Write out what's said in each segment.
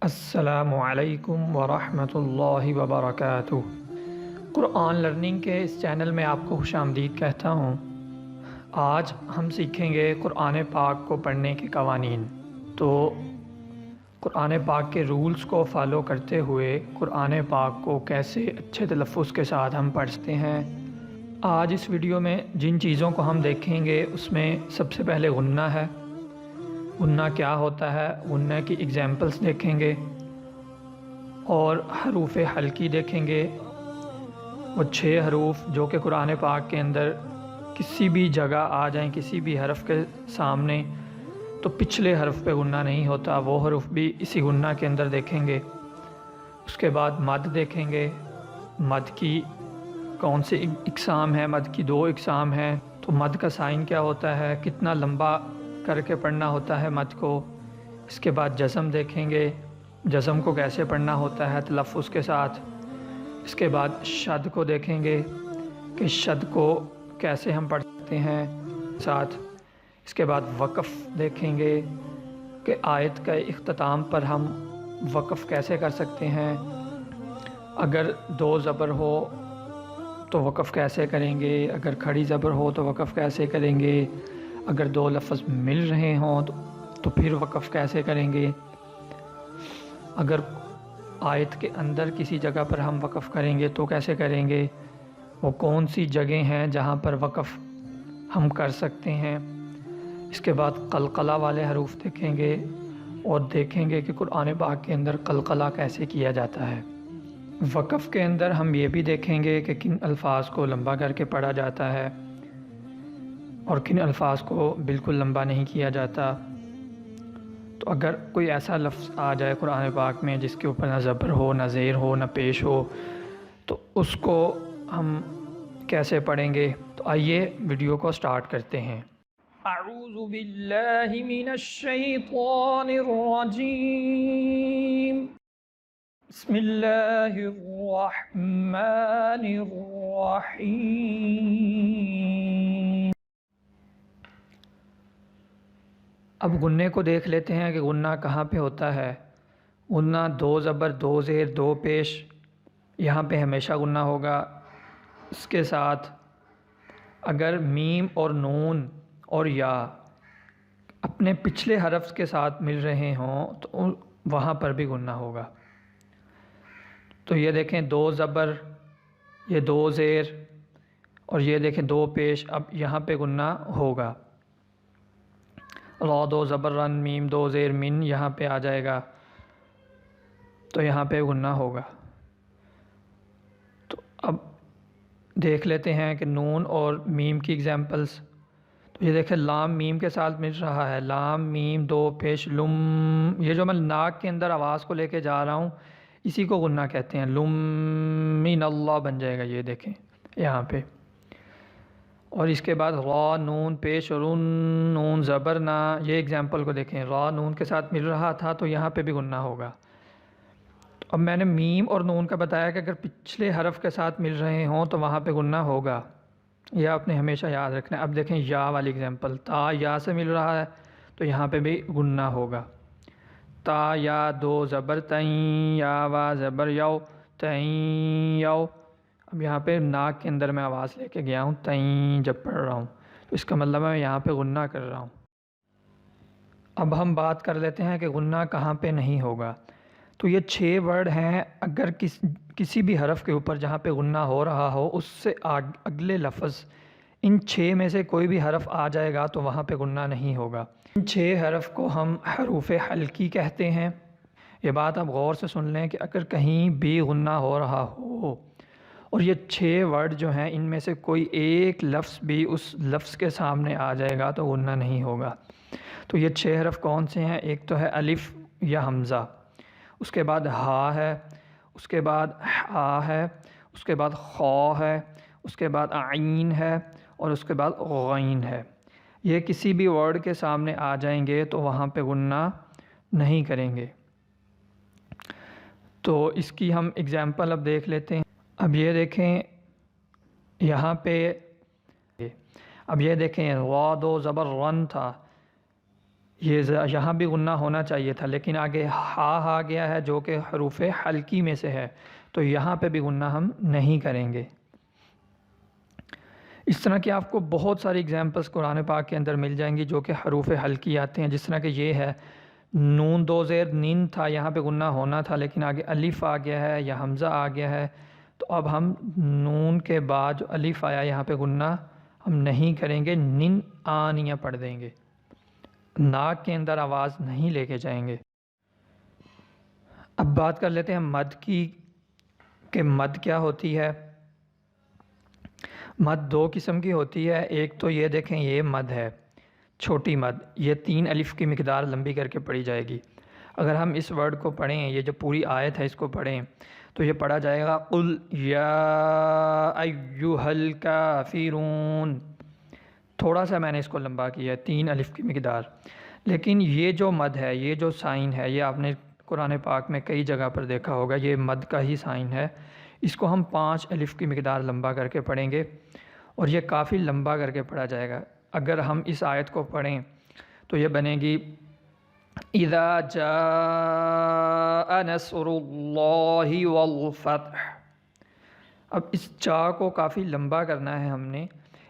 السلام علیکم ورحمۃ اللہ وبرکاتہ۔ قرآن لرننگ کے اس چینل میں آپ کو خوش آمدید کہتا ہوں۔ آج ہم سیکھیں گے قرآن پاک کو پڑھنے کے قوانین۔ تو قرآن پاک کے رولز کو فالو کرتے ہوئے قرآن پاک کو کیسے اچھے تلفظ کے ساتھ ہم پڑھ سکتے ہیں، آج اس ویڈیو میں جن چیزوں کو ہم دیکھیں گے اس میں سب سے پہلے غنہ ہے۔ غنہ کیا ہوتا ہے، غنہ کی ایگزامپلس دیکھیں گے اور حروف حلقی دیکھیں گے۔ وہ 6 حروف جو کہ قرآن پاک کے اندر کسی بھی جگہ آ جائیں، کسی بھی حرف کے سامنے، تو پچھلے حرف پہ غنہ نہیں ہوتا، وہ حروف بھی اسی غنہ کے اندر دیکھیں گے۔ اس کے بعد مد دیکھیں گے، مد کی کون سے اقسام ہیں، مد کی 2 اقسام ہیں، تو مد کا سائن کیا ہوتا ہے، کتنا لمبا کر کے پڑھنا ہوتا ہے مد کو۔ اس کے بعد جزم دیکھیں گے، جزم کو کیسے پڑھنا ہوتا ہے تلفظ کے ساتھ۔ اس کے بعد شد کو دیکھیں گے کہ شد کو کیسے ہم پڑھ سکتے ہیں ساتھ۔ اس کے بعد وقف دیکھیں گے کہ آیت کا اختتام پر ہم وقف کیسے کر سکتے ہیں، اگر 2 زبر ہو تو وقف کیسے کریں گے، اگر کھڑی زبر ہو تو وقف کیسے کریں گے، اگر 2 لفظ مل رہے ہوں تو پھر وقف کیسے کریں گے، اگر آیت کے اندر کسی جگہ پر ہم وقف کریں گے تو کیسے کریں گے، وہ کون سی جگہیں ہیں جہاں پر وقف ہم کر سکتے ہیں۔ اس کے بعد قلقلہ والے حروف دیکھیں گے اور دیکھیں گے کہ قرآن پاک کے اندر قلقلہ کیسے کیا جاتا ہے۔ وقف کے اندر ہم یہ بھی دیکھیں گے کہ کن الفاظ کو لمبا کر کے پڑھا جاتا ہے اور کن الفاظ کو بالکل لمبا نہیں کیا جاتا۔ تو اگر کوئی ایسا لفظ آ جائے قرآن پاک میں جس کے اوپر نہ زبر ہو، نہ زیر ہو، نہ پیش ہو، تو اس کو ہم کیسے پڑھیں گے۔ تو آئیے ویڈیو کو سٹارٹ کرتے ہیں۔ اعوذ باللہ من الشیطان الرجیم، بسم اللہ الرحمن الرحیم۔ اب غنے کو دیکھ لیتے ہیں کہ غنہ کہاں پہ ہوتا ہے۔ غنہ 2 زبر 2 زیر 2 پیش، یہاں پہ ہمیشہ غنہ ہوگا۔ اس کے ساتھ اگر میم اور نون اور یا اپنے پچھلے حرف کے ساتھ مل رہے ہوں تو وہاں پر بھی غنہ ہوگا۔ تو یہ دیکھیں 2 زبر، یہ 2 زیر اور یہ دیکھیں 2 پیش، اب یہاں پہ غنہ ہوگا۔ را 2 زبر رن، میم 2 زیر من، یہاں پہ آ جائے گا تو یہاں پہ غنہ ہوگا۔ تو اب دیکھ لیتے ہیں کہ نون اور میم کی ایگزامپلس۔ تو یہ دیکھیں لام میم کے ساتھ مل رہا ہے، لام میم 2 پیش لم، یہ جو میں ناک کے اندر آواز کو لے کے جا رہا ہوں اسی کو غنہ کہتے ہیں، لم من اللہ بن جائے گا، یہ دیکھیں یہاں پہ۔ اور اس کے بعد را نون پیش رن، نون زبر نا، یہ ایگزامپل کو دیکھیں، را نون کے ساتھ مل رہا تھا تو یہاں پہ بھی غنہ ہوگا۔ تو اب میں نے میم اور نون کا بتایا کہ اگر پچھلے حرف کے ساتھ مل رہے ہوں تو وہاں پہ غنہ ہوگا، یہ آپ نے ہمیشہ یاد رکھنا ہے۔ اب دیکھیں یا والی ایگزامپل، تا یا سے مل رہا ہے تو یہاں پہ بھی غنہ ہوگا۔ تا یا 2 زبر تئیں، یا وا زبر یو، تئیں یو۔ اب یہاں پہ ناک کے اندر میں آواز لے کے گیا ہوں تئیں جب پڑھ رہا ہوں، تو اس کا مطلب ہے میں یہاں پہ غنہ کر رہا ہوں۔ اب ہم بات کر لیتے ہیں کہ غنہ کہاں پہ نہیں ہوگا۔ تو یہ 6 ورڈ ہیں، اگر کسی بھی حرف کے اوپر جہاں پہ غنہ ہو رہا ہو اس سے اگلے لفظ ان 6 میں سے کوئی بھی حرف آ جائے گا تو وہاں پہ غنہ نہیں ہوگا۔ ان 6 حرف کو ہم حروف حلقی کہتے ہیں۔ یہ بات آپ غور سے سن لیں کہ اگر کہیں بھی غنہ ہو رہا ہو اور یہ 6 ورڈ جو ہیں ان میں سے کوئی ایک لفظ بھی اس لفظ کے سامنے آ جائے گا تو غنہ نہیں ہوگا۔ تو یہ 6 حرف کون سے ہیں؟ ایک تو ہے الف یا حمزہ، اس کے بعد ہا ہے، اس کے بعد ہا ہے، اس کے بعد خا ہے، اس کے بعد عین ہے اور اس کے بعد غین ہے۔ یہ کسی بھی ورڈ کے سامنے آ جائیں گے تو وہاں پہ غنہ نہیں کریں گے۔ تو اس کی ہم اگزامپل اب دیکھ لیتے ہیں۔ اب یہ دیکھیں یہاں پہ، اب یہ دیکھیں را 2 زبر رن تھا، یہ یہاں بھی غنہ ہونا چاہیے تھا، لیکن آگے ہا آ گیا ہے جو کہ حروف حلقی میں سے ہے، تو یہاں پہ بھی غنہ ہم نہیں کریں گے۔ اس طرح کی آپ کو بہت ساری اگزامپلس قرآن پاک کے اندر مل جائیں گی جو کہ حروف حلقی آتے ہیں، جس طرح کہ یہ ہے نون دو زیر نین تھا، یہاں پہ غنہ ہونا تھا لیکن آگے الف آ گیا ہے یا حمزہ آ گیا ہے، تو اب ہم نون کے بعد جو الف آیا یہاں پہ غنہ ہم نہیں کریں گے، نن آنیاں پڑھ دیں گے، ناک کے اندر آواز نہیں لے کے جائیں گے۔ اب بات کر لیتے ہیں مد کی کہ مد کیا ہوتی ہے۔ مد دو قسم کی ہوتی ہے، ایک تو یہ دیکھیں یہ مد ہے چھوٹی مد، یہ 3 الف کی مقدار لمبی کر کے پڑھی جائے گی۔ اگر ہم اس ورڈ کو پڑھیں، یہ جو پوری آیت ہے اس کو پڑھیں تو یہ پڑھا جائے گا قل یا ایھا الکافرون، تھوڑا سا میں نے اس کو لمبا کیا ہے 3 الف کی مقدار، لیکن یہ جو مد ہے، یہ جو سائن ہے، یہ آپ نے قرآن پاک میں کئی جگہ پر دیکھا ہوگا، یہ مد کا ہی سائن ہے، اس کو ہم 5 الف کی مقدار لمبا کر کے پڑھیں گے اور یہ کافی لمبا کر کے پڑھا جائے گا۔ اگر ہم اس آیت کو پڑھیں تو یہ بنے گی اذا جاء نصر اللہ والفتح۔ اب اس جا کو کافی لمبا کرنا ہے ہم نے،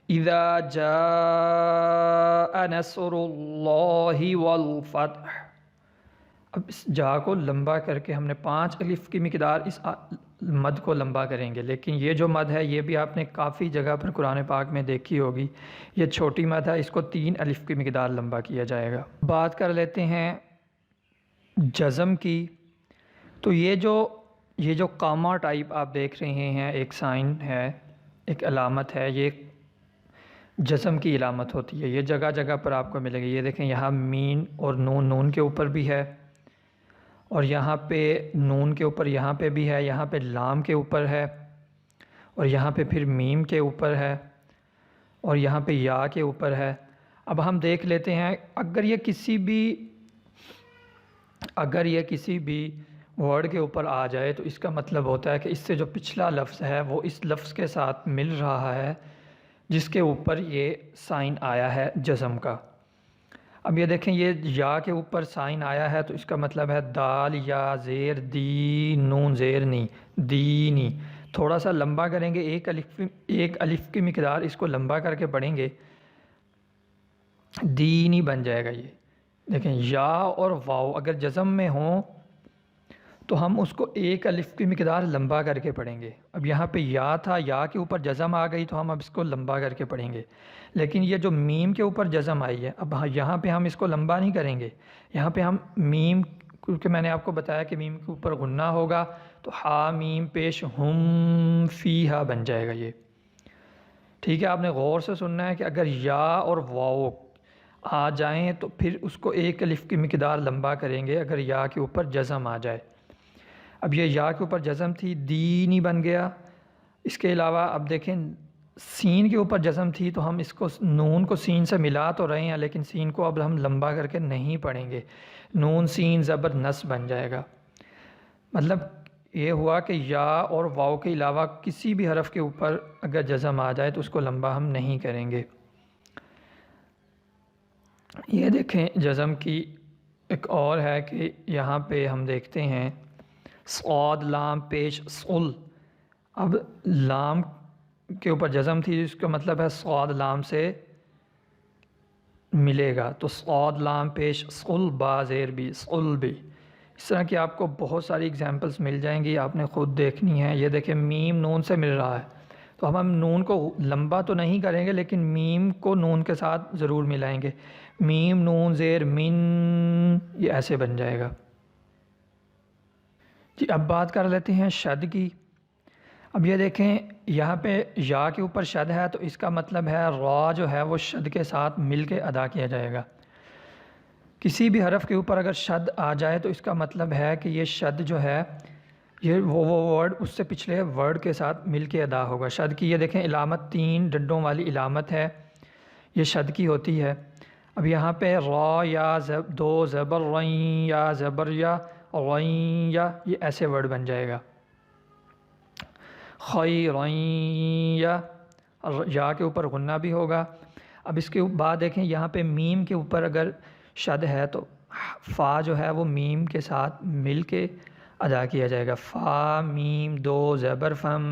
اذا جاء نصر اللہ والفتح۔ اب اس جا کو لمبا کر کے ہم نے 5 الف کی مقدار اس مد کو لمبا کریں گے، لیکن یہ جو مد ہے یہ بھی آپ نے کافی جگہ پر قرآن پاک میں دیکھی ہوگی، یہ چھوٹی مد ہے، اس کو 3 الف کی مقدار لمبا کیا جائے گا۔ بات کر لیتے ہیں جزم کی، تو یہ جو قامہ ٹائپ آپ دیکھ رہے ہیں، ایک سائن ہے، ایک علامت ہے، یہ جزم کی علامت ہوتی ہے، یہ جگہ جگہ پر آپ کو ملے گی۔ یہ دیکھیں یہاں مین اور نون کے اوپر بھی ہے، اور یہاں پہ نون کے اوپر یہاں پہ بھی ہے، یہاں پہ لام کے اوپر ہے، اور یہاں پہ پھر میم کے اوپر ہے، اور یہاں پہ یا کے اوپر ہے۔ اب ہم دیکھ لیتے ہیں اگر یہ کسی بھی ورڈ کے اوپر آ جائے تو اس کا مطلب ہوتا ہے کہ اس سے جو پچھلا لفظ ہے وہ اس لفظ کے ساتھ مل رہا ہے جس کے اوپر یہ سائن آیا ہے جزم کا۔ اب یہ دیکھیں یہ یا کے اوپر سائن آیا ہے تو اس کا مطلب ہے دال یا زیر دی نون زیر نی دینی، تھوڑا سا لمبا کریں گے، ایک الف کی مقدار اس کو لمبا کر کے پڑھیں گے، دینی بن جائے گا۔ یہ دیکھیں یا اور واو اگر جزم میں ہوں تو ہم اس کو 1 الف کی مقدار لمبا کر کے پڑھیں گے۔ اب یہاں پہ یا تھا، یا کے اوپر جزم آ گئی تو ہم اب اس کو لمبا کر کے پڑھیں گے، لیکن یہ جو میم کے اوپر جزم آئی ہے اب یہاں پہ ہم اس کو لمبا نہیں کریں گے، یہاں پہ ہم میم، کیونکہ میں نے آپ کو بتایا کہ میم کے اوپر غنہ ہوگا تو ہا میم پیش ہم فیہا بن جائے گا یہ، ٹھیک ہے۔ آپ نے غور سے سننا ہے کہ اگر یا اور واو آ جائیں تو پھر اس کو 1 الف کی مقدار لمبا کریں گے اگر یا کے اوپر جزم آ جائے۔ اب یہ یا کے اوپر جزم تھی، دینی بن گیا۔ اس کے علاوہ اب دیکھیں سین کے اوپر جزم تھی تو ہم اس کو نون کو سین سے ملا تو رہے ہیں لیکن سین کو اب ہم لمبا کر کے نہیں پڑھیں گے، نون سین زبر نس بن جائے گا۔ مطلب یہ ہوا کہ یا اور واو کے علاوہ کسی بھی حرف کے اوپر اگر جزم آ جائے تو اس کو لمبا ہم نہیں کریں گے۔ یہ دیکھیں جزم کی ایک اور ہے کہ یہاں پہ ہم دیکھتے ہیں صاد لام پیش صل، اب لام کے اوپر جزم تھی جس کا مطلب ہے صاد لام سے ملے گا، تو صاد لام پیش صل با زیر بھی صل بھی۔ اس طرح کی آپ کو بہت ساری اگزامپلس مل جائیں گی، آپ نے خود دیکھنی ہے۔ یہ دیکھیں میم نون سے مل رہا ہے تو ہم نون کو لمبا تو نہیں کریں گے لیکن میم کو نون کے ساتھ ضرور ملائیں گے، میم نون زیر من، یہ ایسے بن جائے گا جی۔ اب بات کر لیتے ہیں شد کی۔ اب یہ دیکھیں یہاں پہ یا کے اوپر شد ہے تو اس کا مطلب ہے را جو ہے وہ شد کے ساتھ مل کے ادا کیا جائے گا۔ کسی بھی حرف کے اوپر اگر شد آ جائے تو اس کا مطلب ہے کہ یہ شد جو ہے یہ وہ ورڈ اس سے پچھلے ورڈ کے ساتھ مل کے ادا ہوگا۔ شد کی یہ دیکھیں علامت 3 ڈنڈوں والی علامت ہے، یہ شد کی ہوتی ہے۔ اب یہاں پہ را یا دو زبر رین یا زبر یا رین یا، یہ ایسے ورڈ بن جائے گا۔ خیرین یا کے اوپر غنہ بھی ہوگا۔ اب اس کے بعد دیکھیں یہاں پہ میم کے اوپر اگر شد ہے تو فا جو ہے وہ میم کے ساتھ مل کے ادا کیا جائے گا۔ فا میم دو زبر فم،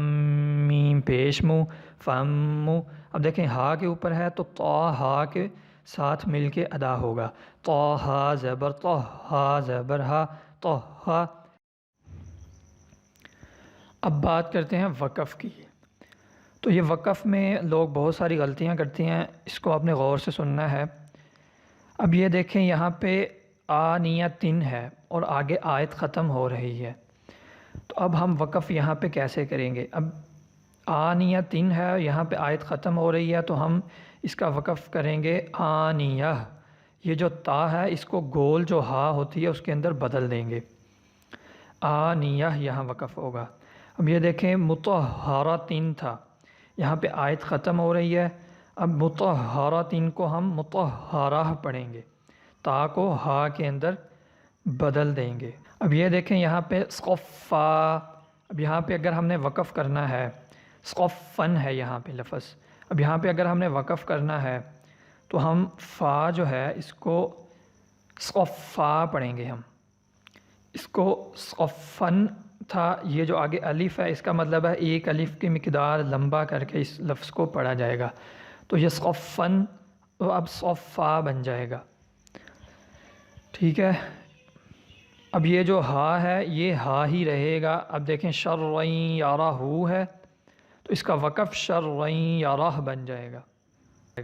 میم پیش مو فم مو۔ اب دیکھیں ہا کے اوپر ہے تو طا ہا کے ساتھ مل کے ادا ہوگا۔ طا ہا زبر طا، ہا زبر ہا، طا ہا۔ اب بات کرتے ہیں وقف کی۔ تو یہ وقف میں لوگ بہت ساری غلطیاں کرتے ہیں، اس کو آپ نے غور سے سننا ہے۔ اب یہ دیکھیں یہاں پہ آنیتن ہے اور آگے آیت ختم ہو رہی ہے، تو اب ہم وقف یہاں پہ کیسے کریں گے؟ اب آنیتن ہے، یہاں پہ آیت ختم ہو رہی ہے تو ہم اس کا وقف کریں گے آنیہ۔ یہ جو تا ہے اس کو گول جو ہا ہوتی ہے اس کے اندر بدل دیں گے، آنیہ یہاں وقف ہوگا۔ اب یہ دیکھیں مطہراتن تھا، یہاں پہ آیت ختم ہو رہی ہے، اب مطہراتن کو ہم مطہرہ پڑھیں گے، تا کو ہا کے اندر بدل دیں گے۔ اب یہ دیکھیں یہاں پہ صفا، اب یہاں پہ اگر ہم نے وقف کرنا ہے، صفن ہے یہاں پہ لفظ، اب یہاں پہ اگر ہم نے وقف کرنا ہے تو ہم فا جو ہے اس کو صفا پڑھیں گے، ہم اس کو صفن تھا، یہ جو آگے الف ہے اس کا مطلب ہے ایک الف کی مقدار لمبا کر کے اس لفظ کو پڑھا جائے گا، تو یہ صفن اب صفا بن جائے گا، ٹھیک ہے۔ اب یہ جو ہا ہے یہ ہا ہی رہے گا۔ اب دیکھیں شرعین یارہ ہے تو اس کا وقف شرعین یارہ بن جائے گا۔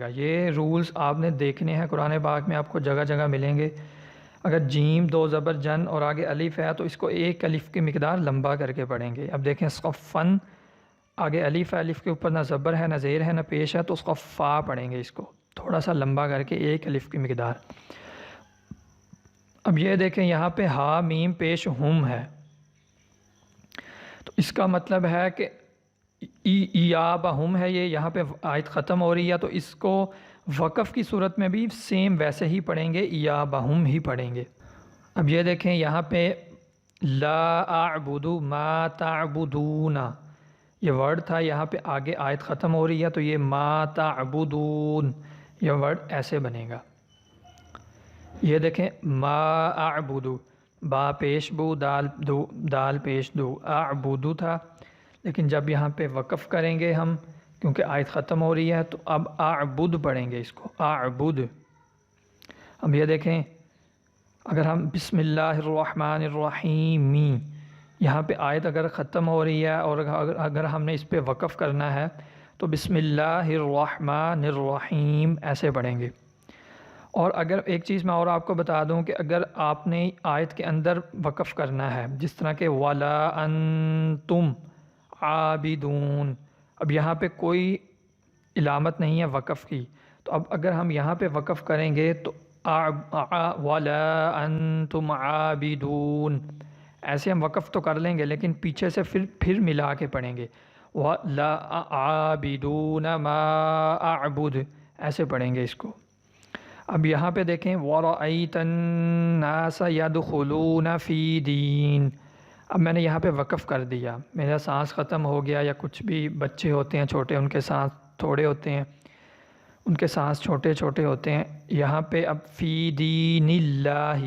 یہ رولز آپ نے دیکھنے ہیں، قرآن پاک میں آپ کو جگہ جگہ ملیں گے۔ اگر جیم دو زبر جن اور آگے الف ہے تو اس کو ایک الف کی مقدار لمبا کر کے پڑھیں گے۔ اب دیکھیں صفن، آگے الف ہے، الف کے اوپر نہ زبر ہے نہ زیر ہے نہ پیش ہے، تو اس کو فا پڑھیں گے، اس کو تھوڑا سا لمبا کر کے ایک الف کی مقدار۔ اب یہ دیکھیں یہاں پہ ہا میم پیش ہم ہے، تو اس کا مطلب ہے کہ یا بہم ہے، یہ یہاں پہ آیت ختم ہو رہی ہے تو اس کو وقف کی صورت میں بھی سیم ویسے ہی پڑھیں گے، یا بہم ہی پڑھیں گے۔ اب یہ دیکھیں یہاں پہ لا اعبد ما تعبدون، یہ ورڈ تھا، یہاں پہ آگے آیت ختم ہو رہی ہے تو یہ ما تعبدون، یہ ورڈ ایسے بنے گا۔ یہ دیکھیں ما اعبد، با پیش بو دال دو، دال پیش دو، اعبدو تھا، لیکن جب یہاں پہ وقف کریں گے ہم کیونکہ آیت ختم ہو رہی ہے تو اب اعبد پڑھیں گے، اس کو اعبد۔ اب یہ دیکھیں اگر ہم بسم اللہ الرحمن الرحیم، یہاں پہ آیت اگر ختم ہو رہی ہے اور اگر ہم نے اس پہ وقف کرنا ہے تو بسم اللہ الرحمن الرحیم ایسے پڑھیں گے۔ اور اگر ایک چیز میں اور آپ کو بتا دوں کہ اگر آپ نے آیت کے اندر وقف کرنا ہے، جس طرح کہ وَلَا أَنْتُمْ عَابِدُونَ، اب یہاں پہ کوئی علامت نہیں ہے وقف کی، تو اب اگر ہم یہاں پہ وقف کریں گے تو وَلَا أَنْتُمْ عَابِدُونَ ایسے ہم وقف تو کر لیں گے لیکن پیچھے سے پھر ملا کے پڑھیں گے، وَلَا عَابِدُونَ مَا أَعْبُدُ ایسے پڑھیں گے اس کو۔ اب یہاں پہ دیکھیں وَرَأَيْتَ النَّاسَ يَدْخُلُونَ فِي دِينِ، اب میں نے یہاں پہ وقف کر دیا، میرا سانس ختم ہو گیا، یا کچھ بھی بچے ہوتے ہیں چھوٹے ان کے سانس تھوڑے ہوتے ہیں، ان کے سانس چھوٹے چھوٹے ہوتے ہیں، یہاں پہ اب فی دین اللہ،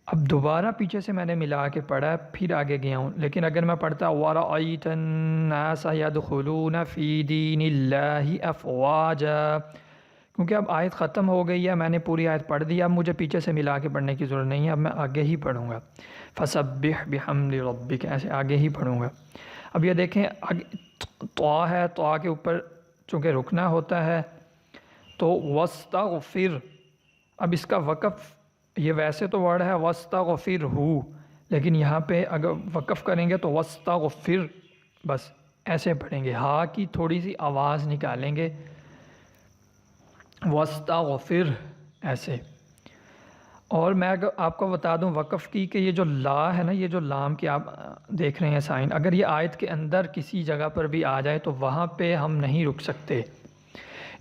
اب دوبارہ پیچھے سے میں نے ملا کے پڑھا ہے پھر آگے گیا ہوں، لیکن اگر میں پڑھتا وَرَأَيْتَ النَّاسَ يَدْخُلُونَ فِي دِينِ اللَّهِ أَفْوَاجًا، کیونکہ اب آیت ختم ہو گئی ہے، میں نے پوری آیت پڑھ دی، اب مجھے پیچھے سے ملا کے پڑھنے کی ضرورت نہیں ہے، اب میں آگے ہی پڑھوں گا، فَسَبِّحْ بِحَمْدِ رَبِّكَ ایسے آگے ہی پڑھوں گا۔ اب یہ دیکھیں طا ہے، طا کے اوپر چونکہ رکنا ہوتا ہے تو وَاسْتَغْفِرْ، اب اس کا وقف، یہ ویسے تو ورڈ ہے وَاسْتَغْفِرْهُ، لیکن یہاں پہ اگر وقف کریں گے تو وَاسْتَغْفِرْ بس ایسے پڑھیں گے، ہا کی تھوڑی سی آواز نکالیں گے، وَاسْتَغْفِرْ ایسے۔ اور میں اگر آپ کو بتا دوں وقف کی کہ یہ جو لا ہے نا، یہ جو لام کی آپ دیکھ رہے ہیں سائن، اگر یہ آیت کے اندر کسی جگہ پر بھی آ جائے تو وہاں پہ ہم نہیں رک سکتے۔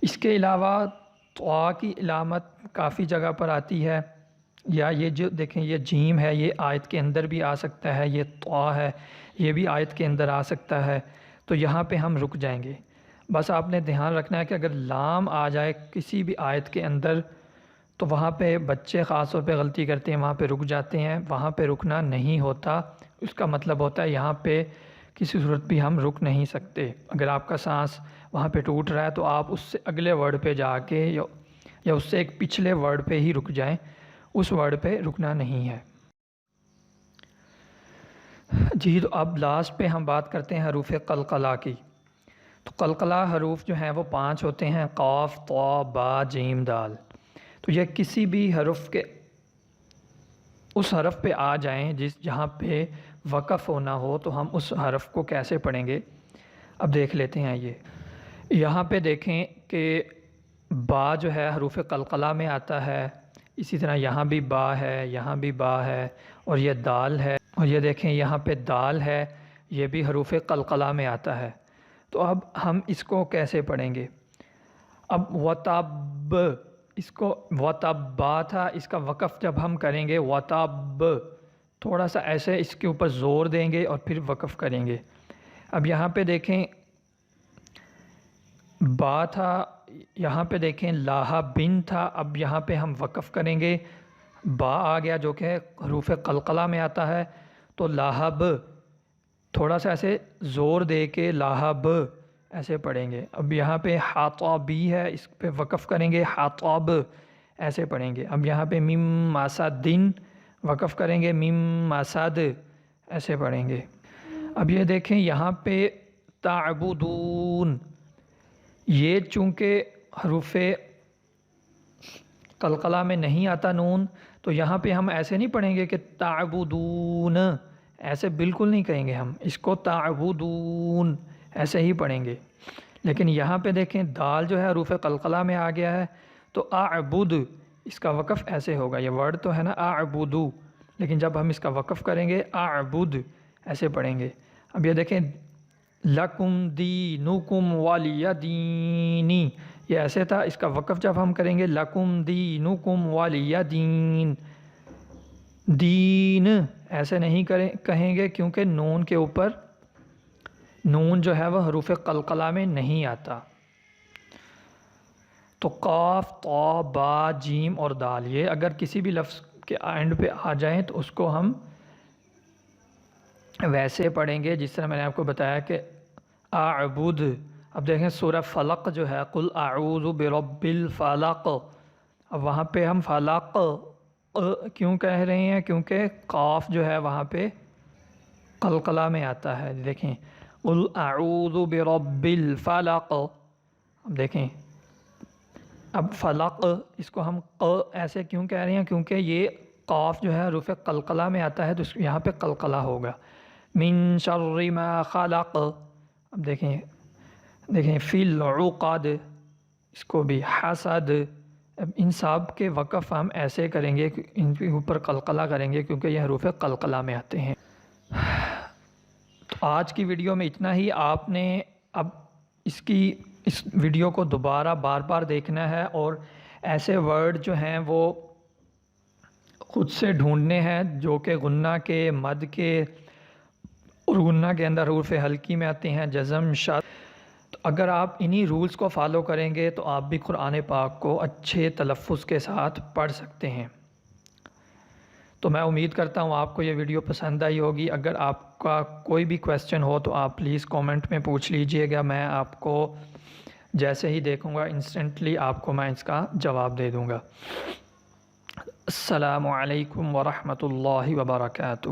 اس کے علاوہ طا کی علامت کافی جگہ پر آتی ہے، یا یہ جو دیکھیں یہ جیم ہے یہ آیت کے اندر بھی آ سکتا ہے، یہ طا ہے یہ بھی آیت کے اندر آ سکتا ہے، تو یہاں پہ ہم رک جائیں گے۔ بس آپ نے دھیان رکھنا ہے کہ اگر لام آ جائے کسی بھی آیت کے اندر تو وہاں پہ بچے خاص طور پہ غلطی کرتے ہیں، وہاں پہ رک جاتے ہیں۔ وہاں پہ رکنا نہیں ہوتا، اس کا مطلب ہوتا ہے یہاں پہ کسی صورت بھی ہم رک نہیں سکتے۔ اگر آپ کا سانس وہاں پہ ٹوٹ رہا ہے تو آپ اس سے اگلے ورڈ پہ جا کے یا اس سے ایک پچھلے ورڈ پہ ہی رک جائیں، اس ورڈ پہ رکنا نہیں ہے۔ جی تو اب لاسٹ پہ ہم بات کرتے ہیں حروف قلقلہ کی۔ تو قلقلہ حروف جو ہیں وہ 5 ہوتے ہیں، قاف، طا، با، جیم، دال۔ تو یہ کسی بھی حرف کے اس حرف پہ آ جائیں جہاں پہ وقف ہونا ہو، تو ہم اس حرف کو کیسے پڑھیں گے اب دیکھ لیتے ہیں۔ یہاں پہ دیکھیں کہ با جو ہے حروف قلقلہ میں آتا ہے، اسی طرح یہاں بھی با ہے، یہاں بھی با ہے، اور یہ دال ہے، اور یہ دیکھیں یہاں پہ دال ہے، یہ بھی حروف قلقلہ میں آتا ہے۔ تو اب ہم اس کو کیسے پڑھیں گے؟ اب وتب، اس کو وتبا تھا، اس کا وقف جب ہم کریں گے وتب، تھوڑا سا ایسے اس کے اوپر زور دیں گے اور پھر وقف کریں گے۔ اب یہاں پہ دیکھیں با تھا، یہاں پہ دیکھیں لاہ بن تھا، اب یہاں پہ ہم وقف کریں گے، با آ گیا جو کہ حروف قلقلہ میں آتا ہے، تو لاہب تھوڑا سا ایسے زور دے کے لاہب ایسے پڑھیں گے۔ اب یہاں پہ حاطبی ہے، اس پہ وقف کریں گے حاطب، ایسے پڑھیں گے۔ اب یہاں پہ میم مسدن وقف کریں گے، میم مسد ایسے پڑھیں گے۔ اب یہ دیکھیں یہاں پہ تعبدون، یہ چونکہ حروف قلقلہ میں نہیں آتا نون، تو یہاں پہ ہم ایسے نہیں پڑھیں گے کہ تعبدون، ایسے بالکل نہیں کہیں گے، ہم اس کو تعبدون ایسے ہی پڑھیں گے۔ لیکن یہاں پہ دیکھیں دال جو ہے حروف قلقلہ میں آ گیا ہے، تو اعبد اس کا وقف ایسے ہوگا، یہ ورڈ تو ہے نا اعبدو، لیکن جب ہم اس کا وقف کریں گے اعبد ایسے پڑھیں گے۔ اب یہ دیکھیں لکم دینکم ولی دینی، یہ ایسے تھا، اس کا وقف جب ہم کریں گے لکم دینکم ولی دین، دین ایسے نہیں کہیں گے کیونکہ نون کے اوپر نون جو ہے وہ حروف قلقلہ میں نہیں آتا۔ تو قاف، طا، با، جیم اور دال، یہ اگر کسی بھی لفظ کے اینڈ پہ آ جائیں تو اس کو ہم ویسے پڑھیں گے جس طرح میں نے آپ کو بتایا کہ اعبد۔ اب دیکھیں سورہ فلق جو ہے قل اعوذ برب الفلق، اب وہاں پہ ہم فلق کیوں کہہ رہے ہیں؟ کیونکہ قاف جو ہے وہاں پہ قلقلہ میں آتا ہے۔ دیکھیں قل اعوذ برب الفلق، اب دیکھیں اب فلق اس کو ہم ایسے کیوں کہہ رہے ہیں؟ کیونکہ یہ قاف جو ہے حروف قلقلہ میں آتا ہے، تو یہاں پہ قلقلہ ہوگا۔ من شر ما خلق، اب دیکھیں فی العقد، اس کو بھی حسد، اب ان سب کے وقف ہم ایسے کریں گے، ان کے اوپر قلقلہ کریں گے کیونکہ یہ حروف قلقلہ میں آتے ہیں۔ تو آج کی ویڈیو میں اتنا ہی۔ آپ نے اب اس ویڈیو کو دوبارہ بار بار دیکھنا ہے اور ایسے ورڈ جو ہیں وہ خود سے ڈھونڈنے ہیں جو کہ غنہ کے، مد کے، اور غنہ کے اندر حروف حلقی میں آتے ہیں، جزم، شد۔ تو اگر آپ انہی رولز کو فالو کریں گے تو آپ بھی قرآن پاک کو اچھے تلفظ کے ساتھ پڑھ سکتے ہیں۔ تو میں امید کرتا ہوں آپ کو یہ ویڈیو پسند آئی ہوگی۔ اگر آپ کا کوئی بھی کویسچن ہو تو آپ پلیز کومنٹ میں پوچھ لیجئے گا، میں آپ کو جیسے ہی دیکھوں گا انسٹنٹلی آپ کو میں اس کا جواب دے دوں گا۔ السلام علیکم ورحمۃ اللہ وبرکاتہ۔